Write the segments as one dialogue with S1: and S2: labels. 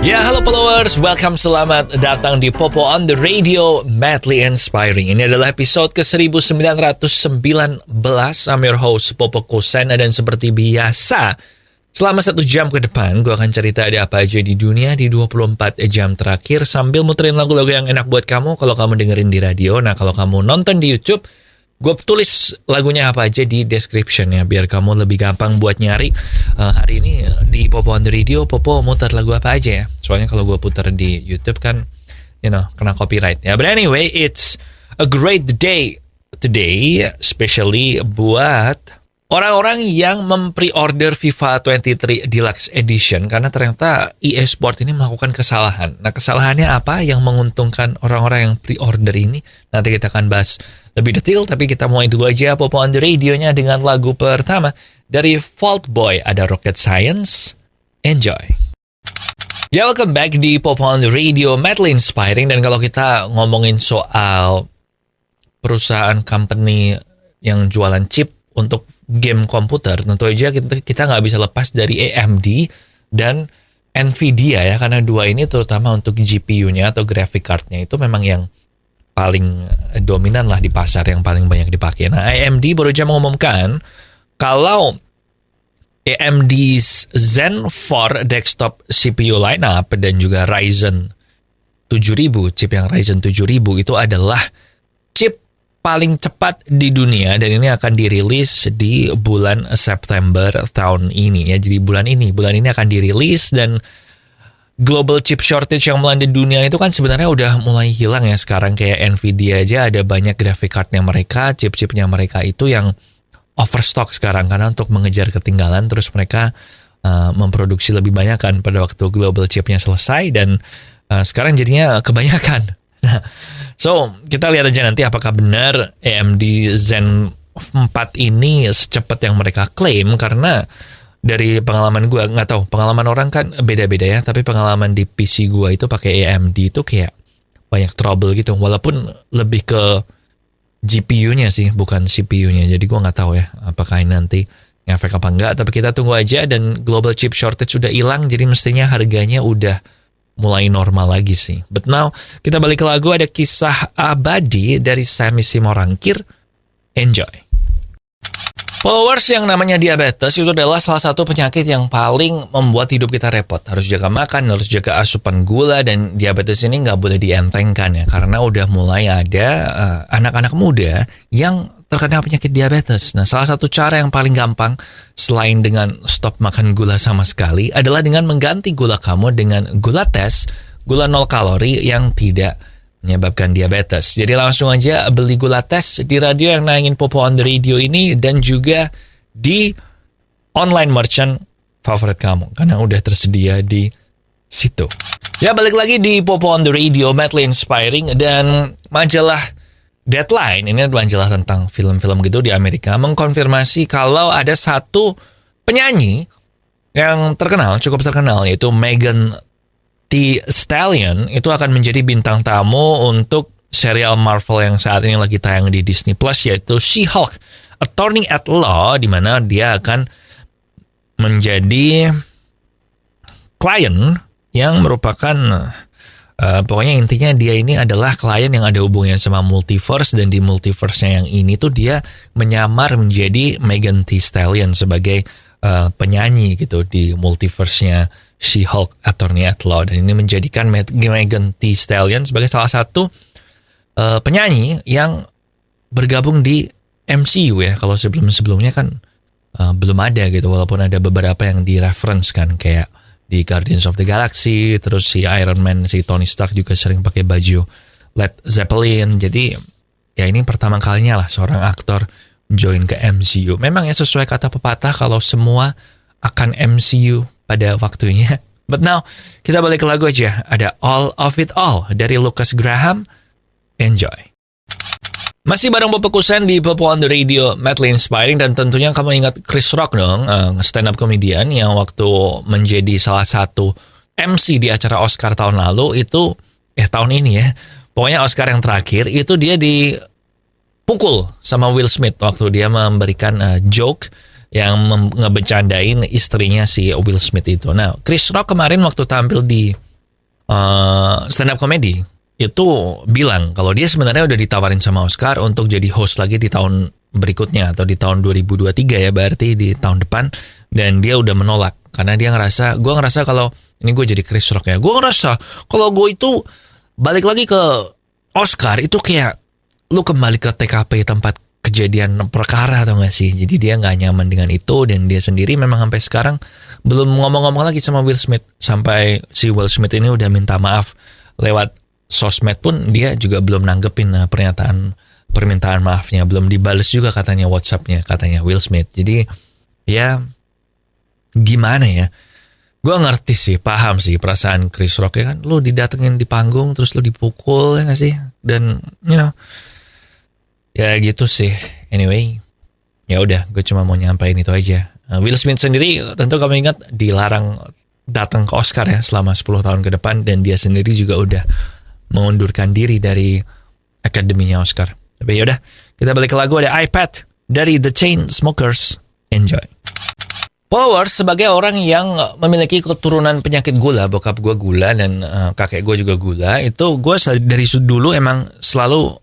S1: Ya, halo followers, welcome, selamat datang di Popo on the Radio, Madly Inspiring. Ini adalah episode ke-1919. I'm your host, Popo Kusena, dan seperti biasa, selama 1 jam ke depan, gue akan cerita ada apa aja di dunia di 24 jam terakhir, sambil muterin lagu-lagu yang enak buat kamu kalau kamu dengerin di radio. Nah, kalau kamu nonton di YouTube, gue tulis lagunya apa aja di description ya, biar kamu lebih gampang buat nyari. Hari ini di Popo on the Radio, Popo muter lagu apa aja ya. Soalnya kalau gue putar di YouTube kan, kena copyright ya. But anyway, it's a great day today, especially buat orang-orang yang mempre-order FIFA 23 Deluxe Edition. Karena ternyata EA Sport ini melakukan kesalahan. Nah, kesalahannya apa yang menguntungkan orang-orang yang pre-order ini? Nanti kita akan bahas lebih detail, tapi kita mulai dulu aja Popo on the Radio-nya dengan lagu pertama dari Fault Boy, ada Rocket Science. Enjoy. Ya, welcome back di Popo on the Radio, Madly Inspiring. Dan kalau kita ngomongin soal perusahaan company yang jualan chip untuk game komputer, tentu aja kita nggak bisa lepas dari AMD dan Nvidia ya, karena dua ini terutama untuk GPU-nya atau graphic card-nya itu memang yang paling dominan lah di pasar, yang paling banyak dipakai. Nah, AMD baru aja mengumumkan kalau AMD Zen 4 desktop CPU lineup dan juga Ryzen 7000, chip yang Ryzen 7000 itu adalah chip paling cepat di dunia, dan ini akan dirilis di bulan September tahun ini ya. Jadi bulan ini akan dirilis, dan global chip shortage yang melanda dunia itu kan sebenarnya udah mulai hilang ya sekarang. Kayak Nvidia aja ada banyak graphic cardnya mereka, chip-chipnya mereka itu yang overstock sekarang karena untuk mengejar ketinggalan. Terus mereka memproduksi lebih banyak kan pada waktu global chipnya selesai, dan sekarang jadinya kebanyakan. Nah, so kita lihat aja nanti apakah benar AMD Zen 4 ini secepat yang mereka klaim. Karena dari pengalaman gue, nggak tahu, pengalaman orang kan beda-beda ya, tapi pengalaman di PC gue itu pakai AMD itu kayak banyak trouble gitu, walaupun lebih ke GPU-nya sih, bukan CPU-nya. Jadi gue nggak tahu ya apakah ini nanti ngefek apa enggak, tapi kita tunggu aja. Dan global chip shortage sudah hilang, jadi mestinya harganya udah mulai normal lagi sih. But now, kita balik ke lagu, ada Kisah Abadi dari Sammy Simorangkir. Enjoy. Followers, yang namanya diabetes itu adalah salah satu penyakit yang paling membuat hidup kita repot. Harus jaga makan, harus jaga asupan gula, dan diabetes ini nggak boleh dientengkan ya. Karena udah mulai ada anak-anak muda yang terkena penyakit diabetes. Nah, salah satu cara yang paling gampang selain dengan stop makan gula sama sekali adalah dengan mengganti gula kamu dengan gula tes, gula 0 kalori yang tidak menyebabkan diabetes. Jadi langsung aja beli gula tes di radio yang nayangin Popo on the Radio ini, dan juga di online merchant favorit kamu, karena udah tersedia di situ. Ya, balik lagi di Popo on the Radio, Madly Inspiring. Dan majalah Deadline, ini adalah majalah tentang film-film gitu di Amerika, mengkonfirmasi kalau ada satu penyanyi yang cukup terkenal, yaitu Megan Thee Stallion, itu akan menjadi bintang tamu untuk serial Marvel yang saat ini lagi tayang di Disney Plus, yaitu She-Hulk Attorney at Law, di mana dia akan menjadi klien yang merupakan pokoknya intinya dia ini adalah klien yang ada hubungannya sama multiverse, dan di multiverse-nya yang ini tuh dia menyamar menjadi Megan Thee Stallion sebagai penyanyi gitu di multiverse-nya She-Hulk Attorney at Law, dan ini menjadikan Megan Thee Stallion sebagai salah satu penyanyi yang bergabung di MCU ya. Kalau sebelumnya kan belum ada gitu, walaupun ada beberapa yang di-reference kan, kayak di Guardians of the Galaxy, terus si Iron Man, si Tony Stark juga sering pakai baju Led Zeppelin. Jadi ya ini pertama kalinya lah seorang aktor join ke MCU. Memang ya sesuai kata pepatah, kalau semua akan MCU pada waktunya. But now, kita balik ke lagu aja. Ada All of It All dari Lucas Graham. Enjoy. Masih bareng Popo Kusen di Popo on the Radio, Madly Inspiring. Dan tentunya kamu ingat Chris Rock dong, stand up comedian yang waktu menjadi salah satu MC di acara Oscar tahun lalu itu, tahun ini ya, pokoknya Oscar yang terakhir itu dia dipukul sama Will Smith waktu dia memberikan joke yang ngebecandain istrinya si Will Smith itu. Nah, Chris Rock kemarin waktu tampil di stand up comedy itu bilang kalau dia sebenarnya udah ditawarin sama Oscar untuk jadi host lagi di tahun berikutnya atau di tahun 2023 ya, berarti di tahun depan, dan dia udah menolak karena dia gue ngerasa kalau ini gue jadi Chris Rock ya, gue ngerasa kalau gue itu balik lagi ke Oscar itu kayak lu kembali ke TKP tempat kejadian perkara, atau gak sih? Jadi dia gak nyaman dengan itu, dan dia sendiri memang sampai sekarang belum ngomong-ngomong lagi sama Will Smith. Sampai si Will Smith ini udah minta maaf lewat sosmed pun dia juga belum nanggepin permintaan maafnya, belum dibales juga katanya WhatsApp-nya, katanya Will Smith. Jadi ya gimana ya, gue ngerti sih, paham sih perasaan Chris Rock ya kan, lu didatengin di panggung terus lu dipukul ya gak sih, dan ya gitu sih. Anyway, ya udah, gue cuma mau nyampein itu aja. Will Smith sendiri tentu kamu ingat dilarang datang ke Oscar ya selama 10 tahun ke depan, dan dia sendiri juga udah mengundurkan diri dari akademinya Oscar. Tapi yaudah, kita balik ke lagu, ada iPad dari The Chainsmokers. Enjoy. Followers, sebagai orang yang memiliki keturunan penyakit gula, bokap gue gula dan kakek gue juga gula, itu gue dari dulu emang selalu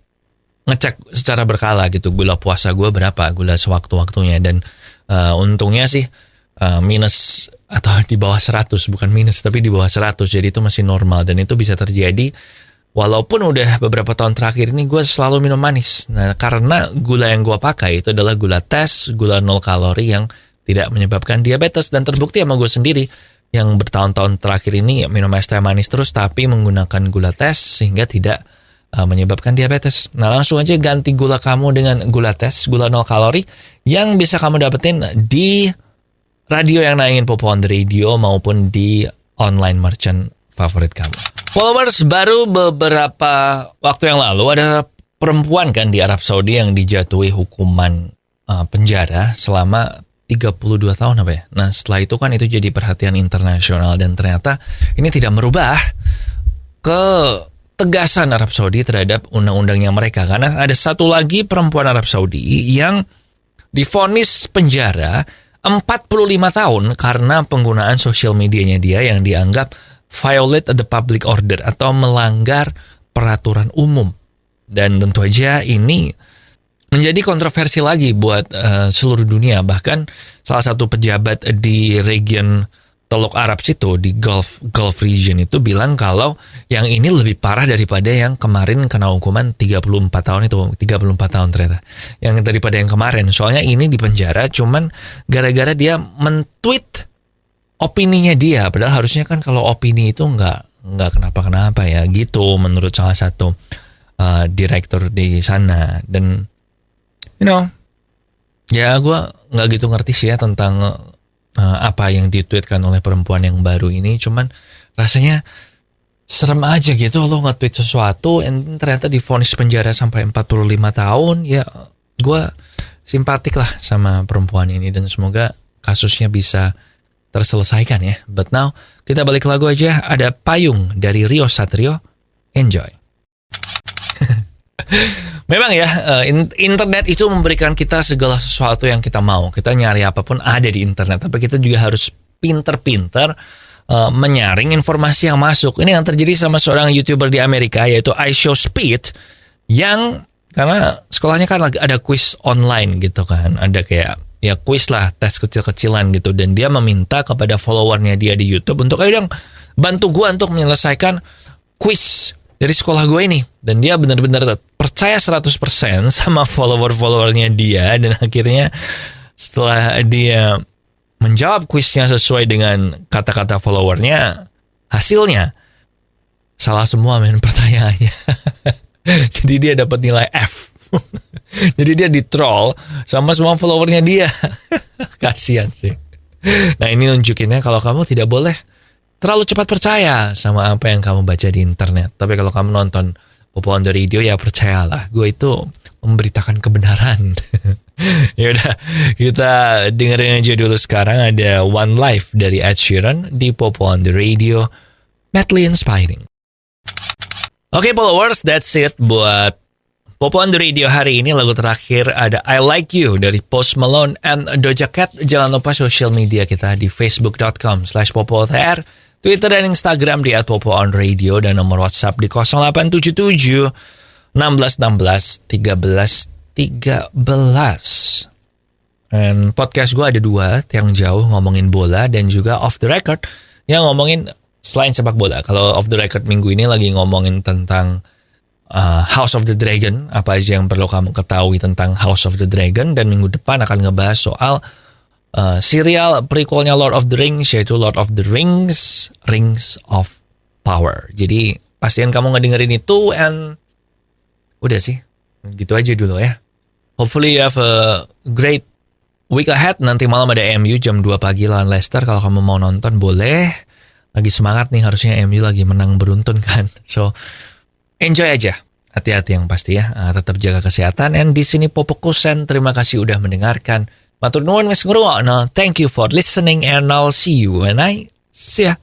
S1: ngecek secara berkala gitu, gula puasa gue berapa, gula sewaktu-waktunya, dan untungnya sih minus atau di bawah 100, bukan minus tapi di bawah 100, jadi itu masih normal, dan itu bisa terjadi walaupun udah beberapa tahun terakhir ini gue selalu minum manis. Nah, karena gula yang gue pakai itu adalah gula tes, gula 0 kalori yang tidak menyebabkan diabetes, dan terbukti sama gue sendiri yang bertahun-tahun terakhir ini minum es teh manis terus tapi menggunakan gula tes sehingga tidak menyebabkan diabetes. Nah, langsung aja ganti gula kamu dengan gula tes, gula 0 kalori yang bisa kamu dapetin di radio yang nayangin Popo on the Radio maupun di online merchant favorit kamu. Followers, baru beberapa waktu yang lalu ada perempuan kan di Arab Saudi yang dijatuhi hukuman penjara selama 32 tahun apa ya. Nah, setelah itu kan itu jadi perhatian internasional, dan ternyata ini tidak merubah ketegasan Arab Saudi terhadap undang-undangnya mereka. Karena ada satu lagi perempuan Arab Saudi yang divonis penjara 45 tahun karena penggunaan sosial medianya dia yang dianggap violate the public order atau melanggar peraturan umum. Dan tentu aja ini menjadi kontroversi lagi buat seluruh dunia. Bahkan salah satu pejabat di region Teluk Arab situ, di Gulf region itu bilang kalau yang ini lebih parah daripada yang kemarin kena hukuman 34 tahun itu. 34 tahun ternyata yang daripada yang kemarin. Soalnya ini di penjara cuman gara-gara dia men-tweet opininya dia, padahal harusnya kan kalau opini itu nggak kenapa-kenapa ya gitu, menurut salah satu direktur di sana. Dan ya gue nggak gitu ngerti sih ya tentang apa yang ditweetkan oleh perempuan yang baru ini, cuman rasanya serem aja gitu lo nge-tweet sesuatu and ternyata divonis penjara sampai 45 tahun. Ya gue simpatik lah sama perempuan ini, dan semoga kasusnya bisa terselesaikan ya. But now kita balik ke lagu aja, ada Payung dari Rio Satrio. Enjoy. Memang ya, internet itu memberikan kita segala sesuatu yang kita mau. Kita nyari apapun ada di internet, tapi kita juga harus pinter-pinter menyaring informasi yang masuk. Ini yang terjadi sama seorang YouTuber di Amerika, yaitu iShowSpeed, yang karena sekolahnya kan ada quiz online gitu kan, ada kayak ya quiz lah, tes kecil-kecilan gitu, dan dia meminta kepada followernya dia di YouTube untuk ayo dong bantu gue untuk menyelesaikan quiz dari sekolah gue ini. Dan dia benar-benar percaya 100% sama follower-followernya dia, dan akhirnya setelah dia menjawab kuisnya sesuai dengan kata-kata followernya, hasilnya salah semua pertanyaannya. Jadi dia dapat nilai F. Jadi dia di-troll sama semua followernya dia. Kasian sih. Nah, ini nunjukinnya kalau kamu tidak boleh terlalu cepat percaya sama apa yang kamu baca di internet. Tapi kalau kamu nonton Popo on the Radio, ya percayalah, gue itu memberitakan kebenaran. Yaudah, kita dengerin aja dulu sekarang, ada One Life dari Ed Sheeran di Popo on the Radio, madly inspiring. Oke, followers, that's it buat Popo on the Radio hari ini. Lagu terakhir ada I Like You dari Post Malone and Doja Cat. Jangan lupa sosial media kita di facebook.com/popotr, Twitter dan Instagram di @popoonradio dan nomor WhatsApp di 0877 1616 1313. Dan podcast gue ada 2, yang jauh ngomongin bola dan juga off the record yang ngomongin selain sepak bola. Kalau off the record minggu ini lagi ngomongin tentang House of the Dragon, apa aja yang perlu kamu ketahui tentang House of the Dragon, dan minggu depan akan ngebahas soal serial prequelnya Lord of the Rings, yaitu Lord of the Rings, Rings of Power. Jadi pastiin kamu ngedengerin itu, and udah sih, gitu aja dulu ya. Hopefully you have a great week ahead. Nanti malam ada MU jam 2 pagi lawan Leicester. Kalau kamu mau nonton boleh. Lagi semangat nih, harusnya MU lagi menang beruntun kan. So enjoy aja. Hati-hati yang pasti ya. Tetap jaga kesehatan. And di sini Popo Kusen, terima kasih udah mendengarkan. Matur nuwun wis ngrungokno. Thank you for listening and I'll see you when I see ya.